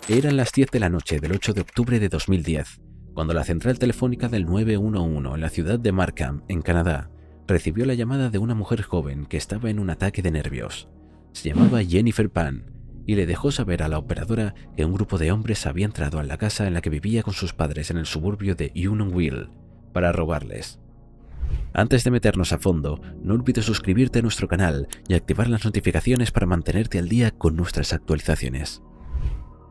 Eran las 10 de la noche del 8 de octubre de 2010, cuando la central telefónica del 911 en la ciudad de Markham, en Canadá, recibió la llamada de una mujer joven que estaba en un ataque de nervios. Se llamaba Jennifer Pan y le dejó saber a la operadora que un grupo de hombres había entrado en la casa en la que vivía con sus padres en el suburbio de Unionville para robarles. Antes de meternos a fondo, no olvides suscribirte a nuestro canal y activar las notificaciones para mantenerte al día con nuestras actualizaciones.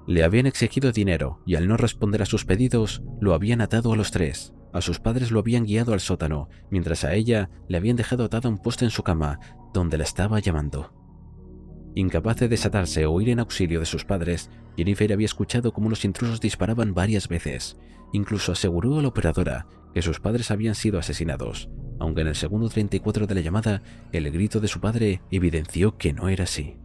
Le habían exigido dinero y al no responder a sus pedidos, lo habían atado a los tres. A sus padres lo habían guiado al sótano, mientras a ella le habían dejado atada a un poste en su cama, donde la estaba llamando. Incapaz de desatarse o ir en auxilio de sus padres, Jennifer había escuchado cómo los intrusos disparaban varias veces. Incluso aseguró a la operadora que sus padres habían sido asesinados, aunque en el segundo 34 de la llamada, el grito de su padre evidenció que no era así.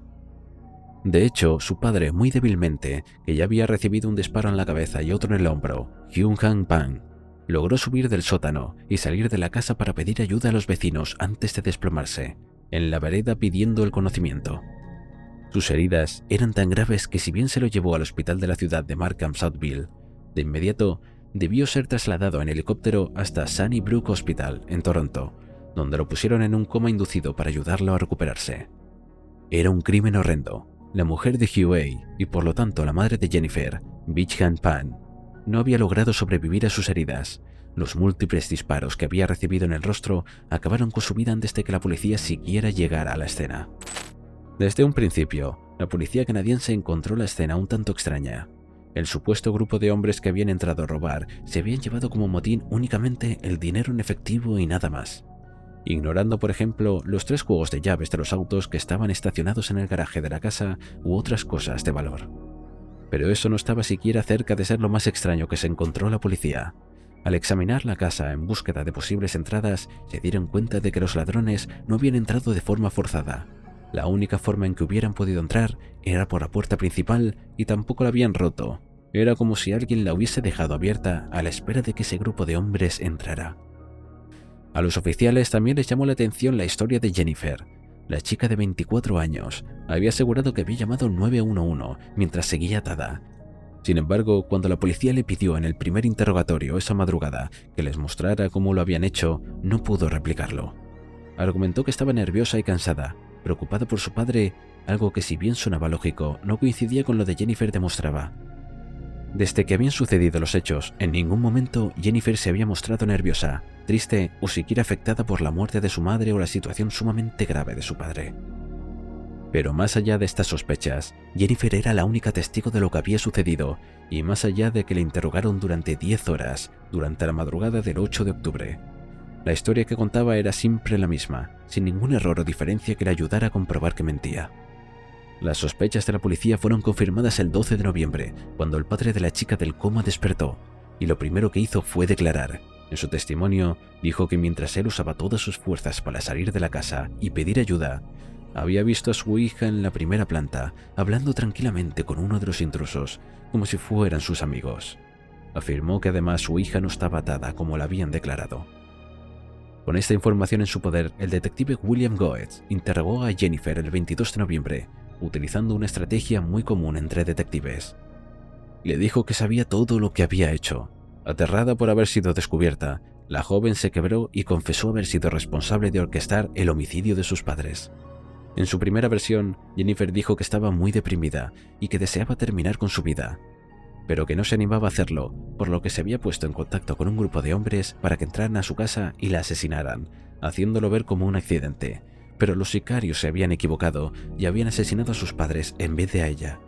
De hecho, su padre, muy débilmente, que ya había recibido un disparo en la cabeza y otro en el hombro, Hyun Han Pan, logró subir del sótano y salir de la casa para pedir ayuda a los vecinos antes de desplomarse, en la vereda pidiendo el conocimiento. Sus heridas eran tan graves que si bien se lo llevó al hospital de la ciudad de Markham Southville, de inmediato debió ser trasladado en helicóptero hasta Sunnybrook Hospital, en Toronto, donde lo pusieron en un coma inducido para ayudarlo a recuperarse. Era un crimen horrendo. La mujer de Huey, y por lo tanto la madre de Jennifer, Bich Han Pan, no había logrado sobrevivir a sus heridas. Los múltiples disparos que había recibido en el rostro acabaron con su vida antes de que la policía siquiera llegara a la escena. Desde un principio, la policía canadiense encontró la escena un tanto extraña. El supuesto grupo de hombres que habían entrado a robar se habían llevado como motín únicamente el dinero en efectivo y nada más, ignorando, por ejemplo, los 3 juegos de llaves de los autos que estaban estacionados en el garaje de la casa u otras cosas de valor. Pero eso no estaba siquiera cerca de ser lo más extraño que se encontró la policía. Al examinar la casa en búsqueda de posibles entradas, se dieron cuenta de que los ladrones no habían entrado de forma forzada. La única forma en que hubieran podido entrar era por la puerta principal y tampoco la habían roto. Era como si alguien la hubiese dejado abierta a la espera de que ese grupo de hombres entrara. A los oficiales también les llamó la atención la historia de Jennifer. La chica de 24 años había asegurado que había llamado 911 mientras seguía atada. Sin embargo, cuando la policía le pidió en el primer interrogatorio esa madrugada que les mostrara cómo lo habían hecho, no pudo replicarlo. Argumentó que estaba nerviosa y cansada, preocupada por su padre, algo que si bien sonaba lógico, no coincidía con lo de Jennifer demostraba. Desde que habían sucedido los hechos, en ningún momento Jennifer se había mostrado nerviosa, triste o siquiera afectada por la muerte de su madre o la situación sumamente grave de su padre. Pero más allá de estas sospechas, Jennifer era la única testigo de lo que había sucedido, y más allá de que le interrogaron durante 10 horas, durante la madrugada del 8 de octubre. La historia que contaba era siempre la misma, sin ningún error o diferencia que le ayudara a comprobar que mentía. Las sospechas de la policía fueron confirmadas el 12 de noviembre, cuando el padre de la chica del coma despertó, y lo primero que hizo fue declarar. En su testimonio, dijo que mientras él usaba todas sus fuerzas para salir de la casa y pedir ayuda, había visto a su hija en la primera planta, hablando tranquilamente con uno de los intrusos, como si fueran sus amigos. Afirmó que además su hija no estaba atada como la habían declarado. Con esta información en su poder, el detective William Goetz interrogó a Jennifer el 22 de noviembre, utilizando una estrategia muy común entre detectives. Le dijo que sabía todo lo que había hecho. Aterrada por haber sido descubierta, la joven se quebró y confesó haber sido responsable de orquestar el homicidio de sus padres. En su primera versión, Jennifer dijo que estaba muy deprimida y que deseaba terminar con su vida, pero que no se animaba a hacerlo, por lo que se había puesto en contacto con un grupo de hombres para que entraran a su casa y la asesinaran, haciéndolo ver como un accidente. Pero los sicarios se habían equivocado y habían asesinado a sus padres en vez de a ella.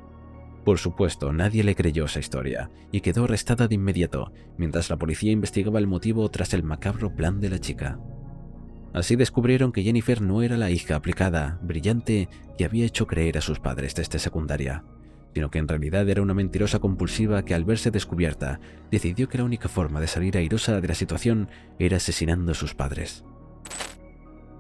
Por supuesto, nadie le creyó esa historia y quedó arrestada de inmediato, mientras la policía investigaba el motivo tras el macabro plan de la chica. Así descubrieron que Jennifer no era la hija aplicada, brillante, que había hecho creer a sus padres desde secundaria, sino que en realidad era una mentirosa compulsiva que al verse descubierta, decidió que la única forma de salir airosa de la situación era asesinando a sus padres.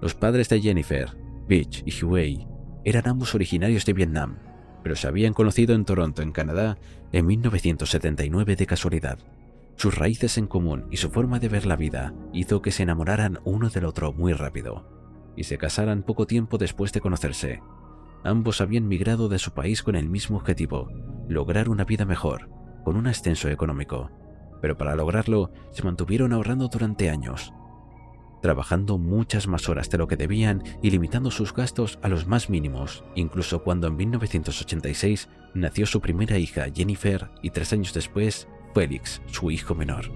Los padres de Jennifer, Bich y Huey, eran ambos originarios de Vietnam, pero se habían conocido en Toronto, en Canadá, en 1979 de casualidad. Sus raíces en común y su forma de ver la vida hizo que se enamoraran uno del otro muy rápido, y se casaran poco tiempo después de conocerse. Ambos habían migrado de su país con el mismo objetivo, lograr una vida mejor, con un ascenso económico. Pero para lograrlo, se mantuvieron ahorrando durante años, trabajando muchas más horas de lo que debían y limitando sus gastos a los más mínimos, incluso cuando en 1986 nació su primera hija, Jennifer, y 3 años después, Felix, su hijo menor.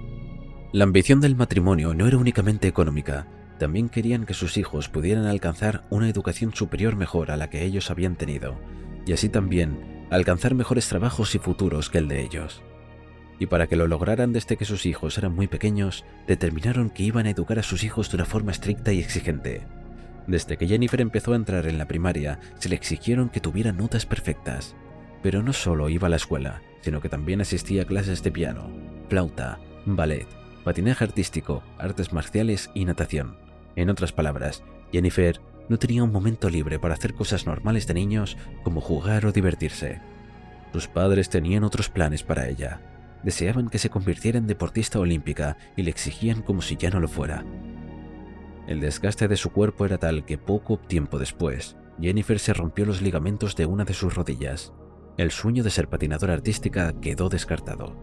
La ambición del matrimonio no era únicamente económica, también querían que sus hijos pudieran alcanzar una educación superior mejor a la que ellos habían tenido, y así también alcanzar mejores trabajos y futuros que el de ellos. Y para que lo lograran desde que sus hijos eran muy pequeños, determinaron que iban a educar a sus hijos de una forma estricta y exigente. Desde que Jennifer empezó a entrar en la primaria, se le exigieron que tuviera notas perfectas. Pero no solo iba a la escuela, sino que también asistía a clases de piano, flauta, ballet, patinaje artístico, artes marciales y natación. En otras palabras, Jennifer no tenía un momento libre para hacer cosas normales de niños como jugar o divertirse. Sus padres tenían otros planes para ella. Deseaban que se convirtiera en deportista olímpica y le exigían como si ya no lo fuera. El desgaste de su cuerpo era tal que poco tiempo después, Jennifer se rompió los ligamentos de una de sus rodillas. El sueño de ser patinadora artística quedó descartado.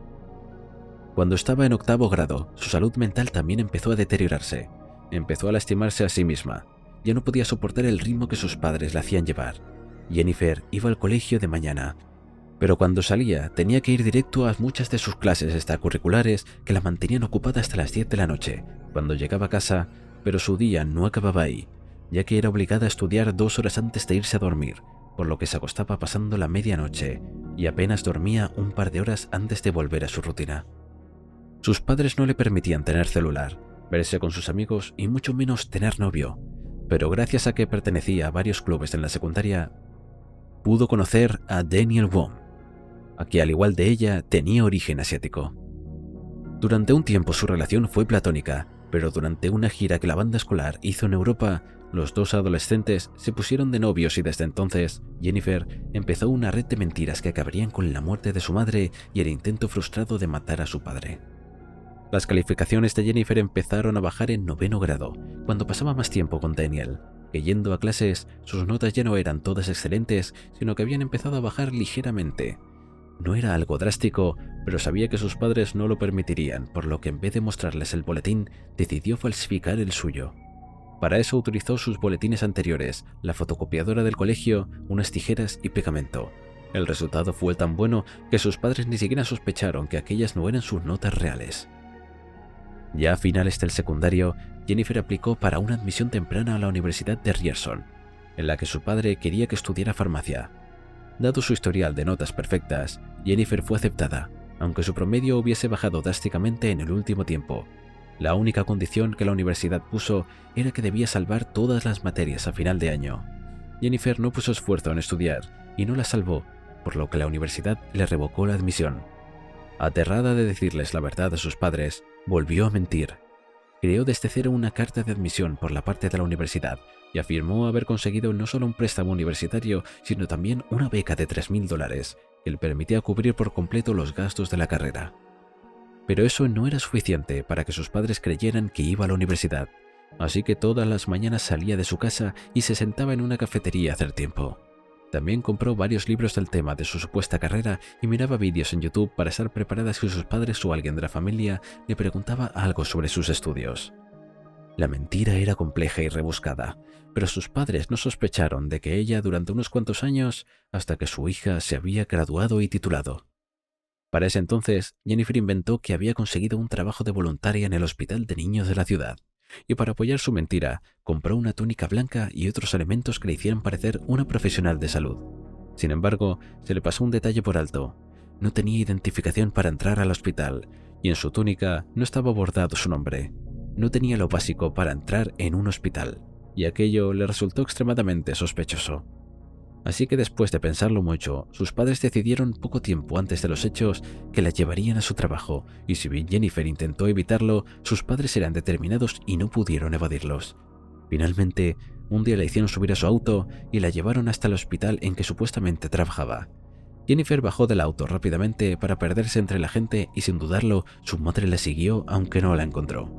Cuando estaba en 8º grado, su salud mental también empezó a deteriorarse. Empezó a lastimarse a sí misma. Ya no podía soportar el ritmo que sus padres la hacían llevar. Jennifer iba al colegio de mañana, pero cuando salía tenía que ir directo a muchas de sus clases extracurriculares que la mantenían ocupada hasta las 10 de la noche, cuando llegaba a casa, pero su día no acababa ahí, ya que era obligada a estudiar 2 horas antes de irse a dormir, por lo que se acostaba pasando la medianoche y apenas dormía un par de horas antes de volver a su rutina. Sus padres no le permitían tener celular, verse con sus amigos y mucho menos tener novio, pero gracias a que pertenecía a varios clubes en la secundaria, pudo conocer a Daniel Wong, a que al igual de ella tenía origen asiático. Durante un tiempo su relación fue platónica, pero durante una gira que la banda escolar hizo en Europa, los dos adolescentes se pusieron de novios y desde entonces Jennifer empezó una red de mentiras que acabarían con la muerte de su madre y el intento frustrado de matar a su padre. Las calificaciones de Jennifer empezaron a bajar en 9º grado, cuando pasaba más tiempo con Daniel, que yendo a clases sus notas ya no eran todas excelentes, sino que habían empezado a bajar ligeramente. No era algo drástico, pero sabía que sus padres no lo permitirían, por lo que en vez de mostrarles el boletín, decidió falsificar el suyo. Para eso utilizó sus boletines anteriores, la fotocopiadora del colegio, unas tijeras y pegamento. El resultado fue tan bueno que sus padres ni siquiera sospecharon que aquellas no eran sus notas reales. Ya a finales del secundario, Jennifer aplicó para una admisión temprana a la Universidad de Ryerson, en la que su padre quería que estudiara farmacia. Dado su historial de notas perfectas, Jennifer fue aceptada, aunque su promedio hubiese bajado drásticamente en el último tiempo. La única condición que la universidad puso era que debía salvar todas las materias a final de año. Jennifer no puso esfuerzo en estudiar y no las salvó, por lo que la universidad le revocó la admisión. Aterrada de decirles la verdad a sus padres, volvió a mentir. Creó desde cero una carta de admisión por la parte de la universidad y afirmó haber conseguido no solo un préstamo universitario, sino también una beca de $3.000 que le permitía cubrir por completo los gastos de la carrera. Pero eso no era suficiente para que sus padres creyeran que iba a la universidad, así que todas las mañanas salía de su casa y se sentaba en una cafetería a hacer tiempo. También compró varios libros del tema de su supuesta carrera y miraba vídeos en YouTube para estar preparada si sus padres o alguien de la familia le preguntaba algo sobre sus estudios. La mentira era compleja y rebuscada, pero sus padres no sospecharon de que ella durante unos cuantos años, hasta que su hija se había graduado y titulado. Para ese entonces, Jennifer inventó que había conseguido un trabajo de voluntaria en el hospital de niños de la ciudad, y para apoyar su mentira, compró una túnica blanca y otros elementos que le hicieran parecer una profesional de salud. Sin embargo, se le pasó un detalle por alto. No tenía identificación para entrar al hospital, y en su túnica no estaba bordado su nombre. No tenía lo básico para entrar en un hospital, y aquello le resultó extremadamente sospechoso. Así que después de pensarlo mucho, sus padres decidieron poco tiempo antes de los hechos que la llevarían a su trabajo, y si bien Jennifer intentó evitarlo, sus padres eran determinados y no pudieron evadirlos. Finalmente, un día la hicieron subir a su auto y la llevaron hasta el hospital en que supuestamente trabajaba. Jennifer bajó del auto rápidamente para perderse entre la gente y sin dudarlo, su madre la siguió aunque no la encontró.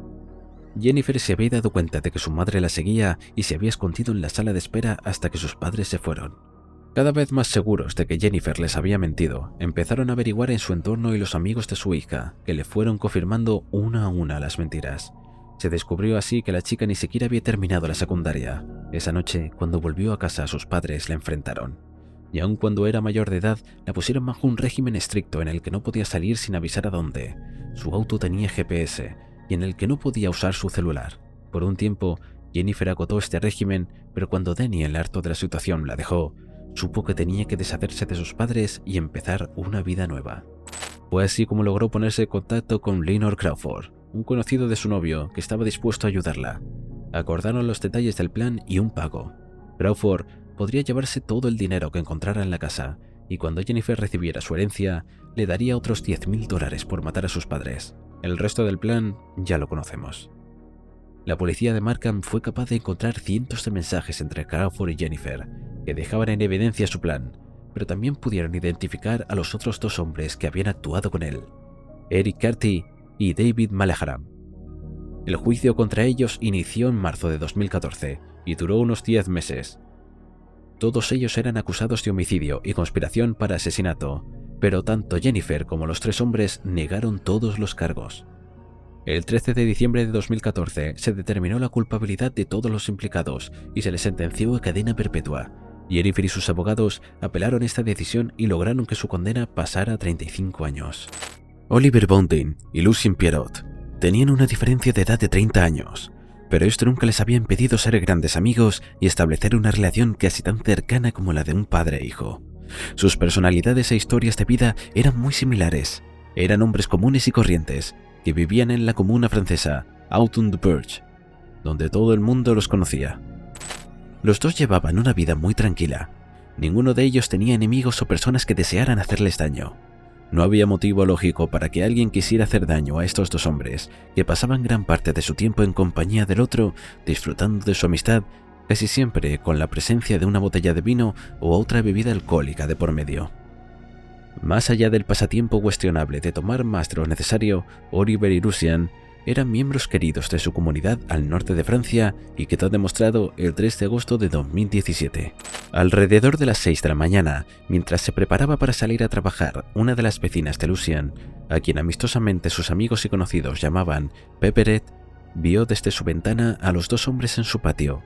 Jennifer se había dado cuenta de que su madre la seguía y se había escondido en la sala de espera hasta que sus padres se fueron. Cada vez más seguros de que Jennifer les había mentido, empezaron a averiguar en su entorno y los amigos de su hija, que le fueron confirmando una a una las mentiras. Se descubrió así que la chica ni siquiera había terminado la secundaria. Esa noche, cuando volvió a casa, sus padres la enfrentaron. Y aun cuando era mayor de edad, la pusieron bajo un régimen estricto en el que no podía salir sin avisar a dónde. Su auto tenía GPS y en el que no podía usar su celular. Por un tiempo, Jennifer acotó este régimen, pero cuando Daniel, harto de la situación, la dejó, supo que tenía que deshacerse de sus padres y empezar una vida nueva. Fue así como logró ponerse en contacto con Lenore Crawford, un conocido de su novio que estaba dispuesto a ayudarla. Acordaron los detalles del plan y un pago. Crawford podría llevarse todo el dinero que encontrara en la casa, y cuando Jennifer recibiera su herencia, le daría otros $10,000 por matar a sus padres. El resto del plan ya lo conocemos. La policía de Markham fue capaz de encontrar cientos de mensajes entre Crawford y Jennifer, que dejaban en evidencia su plan, pero también pudieron identificar a los otros dos hombres que habían actuado con él, Eric Carty y David Malehram. El juicio contra ellos inició en marzo de 2014 y duró unos 10 meses. Todos ellos eran acusados de homicidio y conspiración para asesinato, pero tanto Jennifer como los tres hombres negaron todos los cargos. El 13 de diciembre de 2014 se determinó la culpabilidad de todos los implicados y se les sentenció a cadena perpetua. Jennifer y sus abogados apelaron esta decisión y lograron que su condena pasara a 35 años. Oliver Boundin y Lucien Pierrot tenían una diferencia de edad de 30 años, pero esto nunca les había impedido ser grandes amigos y establecer una relación casi tan cercana como la de un padre e hijo. Sus personalidades e historias de vida eran muy similares. Eran hombres comunes y corrientes que vivían en la comuna francesa Autun-de-Perche, donde todo el mundo los conocía. Los dos llevaban una vida muy tranquila. Ninguno de ellos tenía enemigos o personas que desearan hacerles daño. No había motivo lógico para que alguien quisiera hacer daño a estos dos hombres, que pasaban gran parte de su tiempo en compañía del otro, disfrutando de su amistad, casi siempre con la presencia de una botella de vino o otra bebida alcohólica de por medio. Más allá del pasatiempo cuestionable de tomar más de lo necesario, Oliver y Lucien eran miembros queridos de su comunidad al norte de Francia y quedó demostrado el 3 de agosto de 2017. Alrededor de las 6 de la mañana, mientras se preparaba para salir a trabajar, una de las vecinas de Lucien, a quien amistosamente sus amigos y conocidos llamaban Pepperet, vio desde su ventana a los dos hombres en su patio.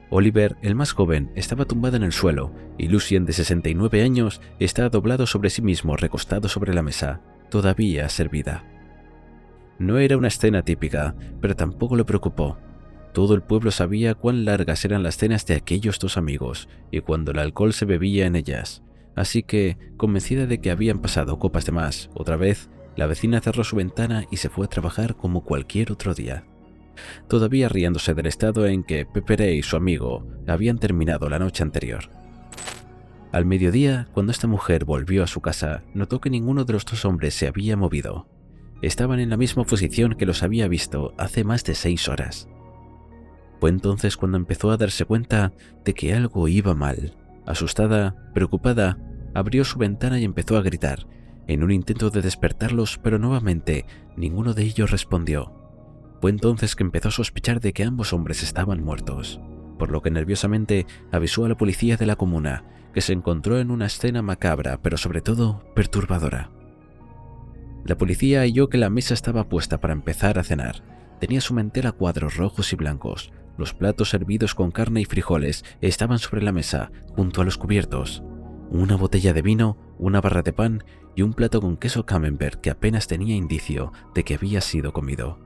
Oliver, el más joven, estaba tumbado en el suelo y Lucien, de 69 años, estaba doblado sobre sí mismo, recostado sobre la mesa, todavía servida. No era una escena típica, pero tampoco le preocupó. Todo el pueblo sabía cuán largas eran las cenas de aquellos dos amigos y cuando el alcohol se bebía en ellas. Así que, convencida de que habían pasado copas de más, otra vez, la vecina cerró su ventana y se fue a trabajar como cualquier otro día. Todavía riéndose del estado en que Pepere y su amigo habían terminado la noche anterior. Al mediodía, cuando esta mujer volvió a su casa, notó que ninguno de los dos hombres se había movido. Estaban en la misma posición que los había visto hace más de 6 horas. Fue entonces cuando empezó a darse cuenta de que algo iba mal. Asustada, preocupada, abrió su ventana y empezó a gritar, en un intento de despertarlos, pero nuevamente ninguno de ellos respondió. Fue entonces que empezó a sospechar de que ambos hombres estaban muertos, por lo que nerviosamente avisó a la policía de la comuna, que se encontró en una escena macabra, pero sobre todo perturbadora. La policía halló que la mesa estaba puesta para empezar a cenar. Tenía su mantel a cuadros rojos y blancos. Los platos servidos con carne y frijoles estaban sobre la mesa, junto a los cubiertos. Una botella de vino, una barra de pan y un plato con queso camembert que apenas tenía indicio de que había sido comido.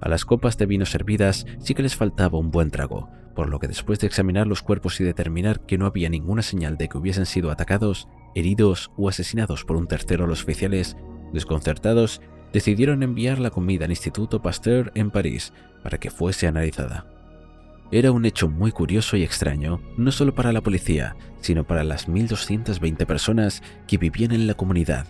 A las copas de vino servidas sí que les faltaba un buen trago, por lo que después de examinar los cuerpos y determinar que no había ninguna señal de que hubiesen sido atacados, heridos o asesinados por un tercero, los oficiales, desconcertados, decidieron enviar la comida al Instituto Pasteur en París para que fuese analizada. Era un hecho muy curioso y extraño, no solo para la policía, sino para las 1.220 personas que vivían en la comunidad.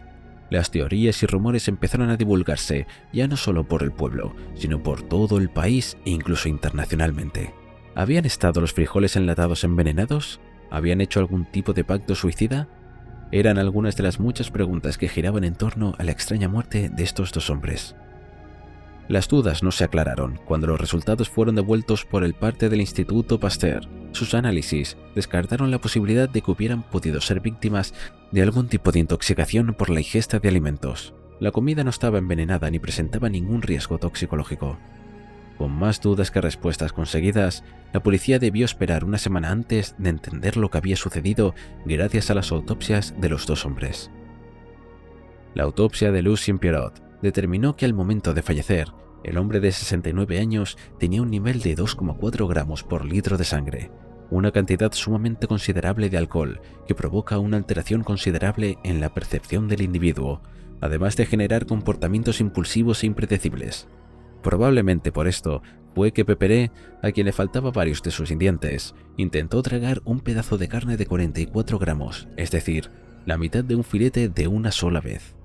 Las teorías y rumores empezaron a divulgarse, ya no solo por el pueblo, sino por todo el país e incluso internacionalmente. ¿Habían estado los frijoles enlatados envenenados? ¿Habían hecho algún tipo de pacto suicida? Eran algunas de las muchas preguntas que giraban en torno a la extraña muerte de estos dos hombres. Las dudas no se aclararon cuando los resultados fueron devueltos por el parte del Instituto Pasteur. Sus análisis descartaron la posibilidad de que hubieran podido ser víctimas de algún tipo de intoxicación por la ingesta de alimentos. La comida no estaba envenenada ni presentaba ningún riesgo toxicológico. Con más dudas que respuestas conseguidas, la policía debió esperar una semana antes de entender lo que había sucedido gracias a las autopsias de los dos hombres. La autopsia de Lucien Pierrot determinó que al momento de fallecer, el hombre de 69 años tenía un nivel de 2,4 gramos por litro de sangre, una cantidad sumamente considerable de alcohol que provoca una alteración considerable en la percepción del individuo, además de generar comportamientos impulsivos e impredecibles. Probablemente por esto fue que Pepere, a quien le faltaba varios de sus dientes, intentó tragar un pedazo de carne de 44 gramos, es decir, la mitad de un filete de una sola vez.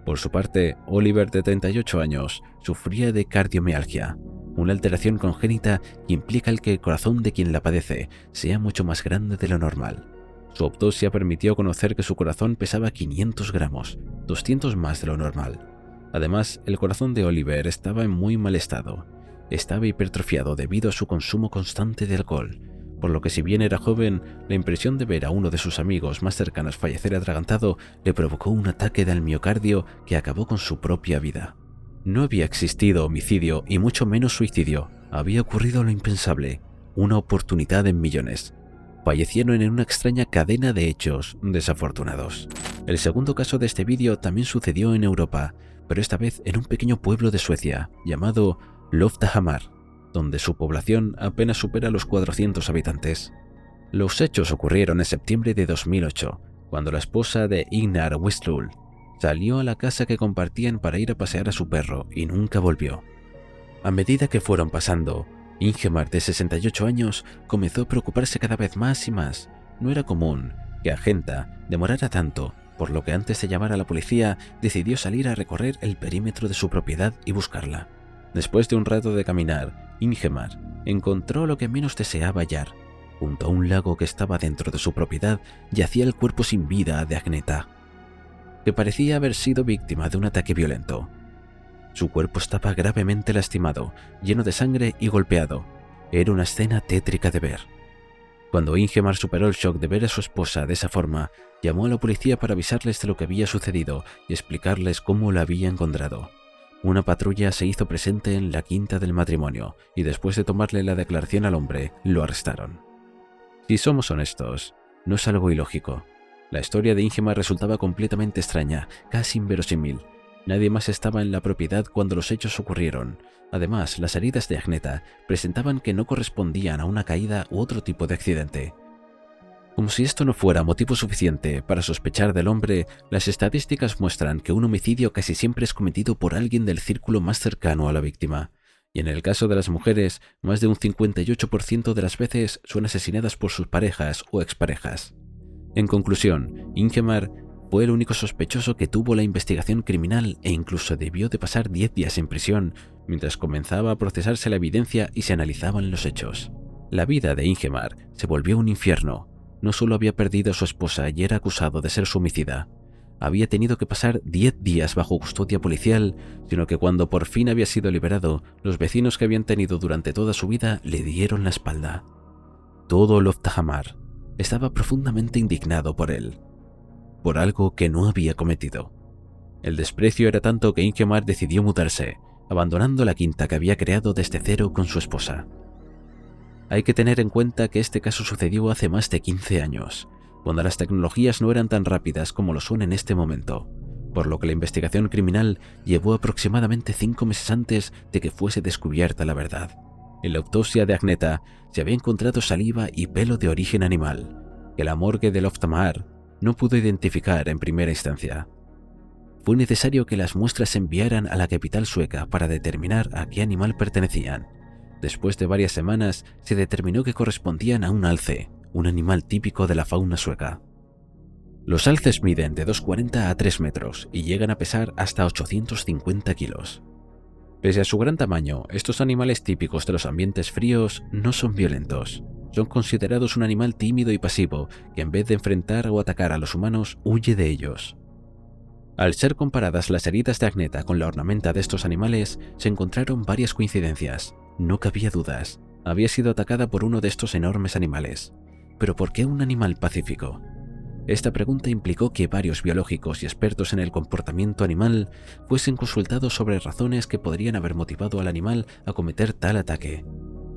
Por su parte, Oliver, de 38 años, sufría de cardiomialgia, una alteración congénita que implica que el corazón de quien la padece sea mucho más grande de lo normal. Su autopsia permitió conocer que su corazón pesaba 500 gramos, 200 más de lo normal. Además, el corazón de Oliver estaba en muy mal estado. Estaba hipertrofiado debido a su consumo constante de alcohol, por lo que si bien era joven, la impresión de ver a uno de sus amigos más cercanos fallecer atragantado le provocó un ataque del miocardio que acabó con su propia vida. No había existido homicidio y mucho menos suicidio. Había ocurrido lo impensable, una oportunidad en millones. Fallecieron en una extraña cadena de hechos desafortunados. El segundo caso de este vídeo también sucedió en Europa, pero esta vez en un pequeño pueblo de Suecia llamado Loftahammar, donde su población apenas supera los 400 habitantes. Los hechos ocurrieron en septiembre de 2008, cuando la esposa de Ignar Westlund salió a la casa que compartían para ir a pasear a su perro y nunca volvió. A medida que fueron pasando, Ingemar, de 68 años, comenzó a preocuparse cada vez más y más. No era común que Agenta demorara tanto, por lo que antes de llamar a la policía decidió salir a recorrer el perímetro de su propiedad y buscarla. Después de un rato de caminar, Ingemar encontró lo que menos deseaba hallar. Junto a un lago que estaba dentro de su propiedad yacía el cuerpo sin vida de Agneta, que parecía haber sido víctima de un ataque violento. Su cuerpo estaba gravemente lastimado, lleno de sangre y golpeado. Era una escena tétrica de ver. Cuando Ingemar superó el shock de ver a su esposa de esa forma, llamó a la policía para avisarles de lo que había sucedido y explicarles cómo la había encontrado. Una patrulla se hizo presente en la quinta del matrimonio y después de tomarle la declaración al hombre, lo arrestaron. Si somos honestos, no es algo ilógico. La historia de Ingemar resultaba completamente extraña, casi inverosímil. Nadie más estaba en la propiedad cuando los hechos ocurrieron. Además, las heridas de Agneta presentaban que no correspondían a una caída u otro tipo de accidente. Como si esto no fuera motivo suficiente para sospechar del hombre, las estadísticas muestran que un homicidio casi siempre es cometido por alguien del círculo más cercano a la víctima. Y en el caso de las mujeres, más de un 58% de las veces son asesinadas por sus parejas o exparejas. En conclusión, Ingemar fue el único sospechoso que tuvo la investigación criminal e incluso debió de pasar 10 días en prisión mientras comenzaba a procesarse la evidencia y se analizaban los hechos. La vida de Ingemar se volvió un infierno. No solo había perdido a su esposa y era acusado de ser su homicida, había tenido que pasar 10 días bajo custodia policial, sino que cuando por fin había sido liberado, los vecinos que habían tenido durante toda su vida le dieron la espalda. Todo Loftahammar estaba profundamente indignado por él, por algo que no había cometido. El desprecio era tanto que Ingemar decidió mudarse, abandonando la quinta que había creado desde cero con su esposa. Hay que tener en cuenta que este caso sucedió hace más de 15 años, cuando las tecnologías no eran tan rápidas como lo son en este momento, por lo que la investigación criminal llevó aproximadamente 5 meses antes de que fuese descubierta la verdad. En la autopsia de Agneta se había encontrado saliva y pelo de origen animal, que la morgue de Loftahammar no pudo identificar en primera instancia. Fue necesario que las muestras se enviaran a la capital sueca para determinar a qué animal pertenecían. Después de varias semanas, se determinó que correspondían a un alce, un animal típico de la fauna sueca. Los alces miden de 2,40 a 3 metros y llegan a pesar hasta 850 kilos. Pese a su gran tamaño, estos animales típicos de los ambientes fríos no son violentos. Son considerados un animal tímido y pasivo que en vez de enfrentar o atacar a los humanos, huye de ellos. Al ser comparadas las heridas de Agneta con la ornamenta de estos animales, se encontraron varias coincidencias. No cabía dudas. Había sido atacada por uno de estos enormes animales. ¿Pero por qué un animal pacífico? Esta pregunta implicó que varios biológicos y expertos en el comportamiento animal fuesen consultados sobre razones que podrían haber motivado al animal a cometer tal ataque.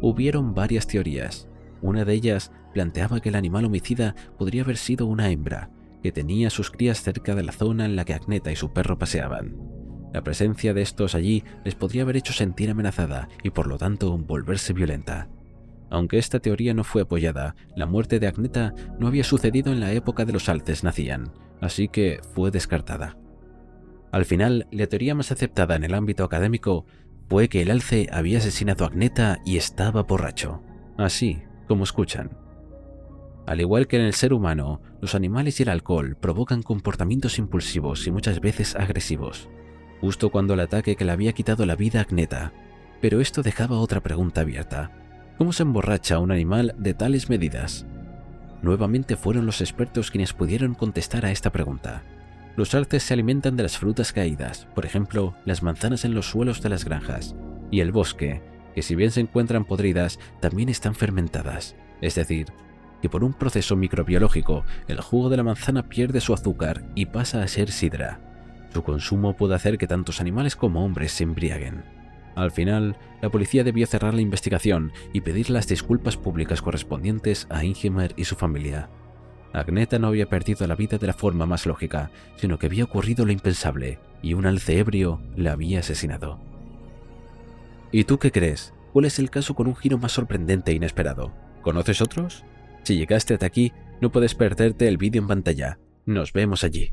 Hubieron varias teorías. Una de ellas planteaba que el animal homicida podría haber sido una hembra, que tenía sus crías cerca de la zona en la que Agneta y su perro paseaban. La presencia de estos allí les podría haber hecho sentir amenazada y por lo tanto volverse violenta. Aunque esta teoría no fue apoyada, la muerte de Agneta no había sucedido en la época de los alces nacían, así que fue descartada. Al final, la teoría más aceptada en el ámbito académico fue que el alce había asesinado a Agneta y estaba borracho, así como escuchan. Al igual que en el ser humano, los animales y el alcohol provocan comportamientos impulsivos y muchas veces agresivos, justo cuando el ataque que le había quitado la vida a Agneta. Pero esto dejaba otra pregunta abierta. ¿Cómo se emborracha un animal de tales medidas? Nuevamente fueron los expertos quienes pudieron contestar a esta pregunta. Los alces se alimentan de las frutas caídas, por ejemplo, las manzanas en los suelos de las granjas, y el bosque, que si bien se encuentran podridas, también están fermentadas. Es decir, que por un proceso microbiológico, el jugo de la manzana pierde su azúcar y pasa a ser sidra. Su consumo puede hacer que tantos animales como hombres se embriaguen. Al final, la policía debió cerrar la investigación y pedir las disculpas públicas correspondientes a Ingemer y su familia. Agneta no había perdido la vida de la forma más lógica, sino que había ocurrido lo impensable, y un alce ebrio la había asesinado. ¿Y tú qué crees? ¿Cuál es el caso con un giro más sorprendente e inesperado? ¿Conoces otros? Si llegaste hasta aquí, no puedes perderte el vídeo en pantalla. Nos vemos allí.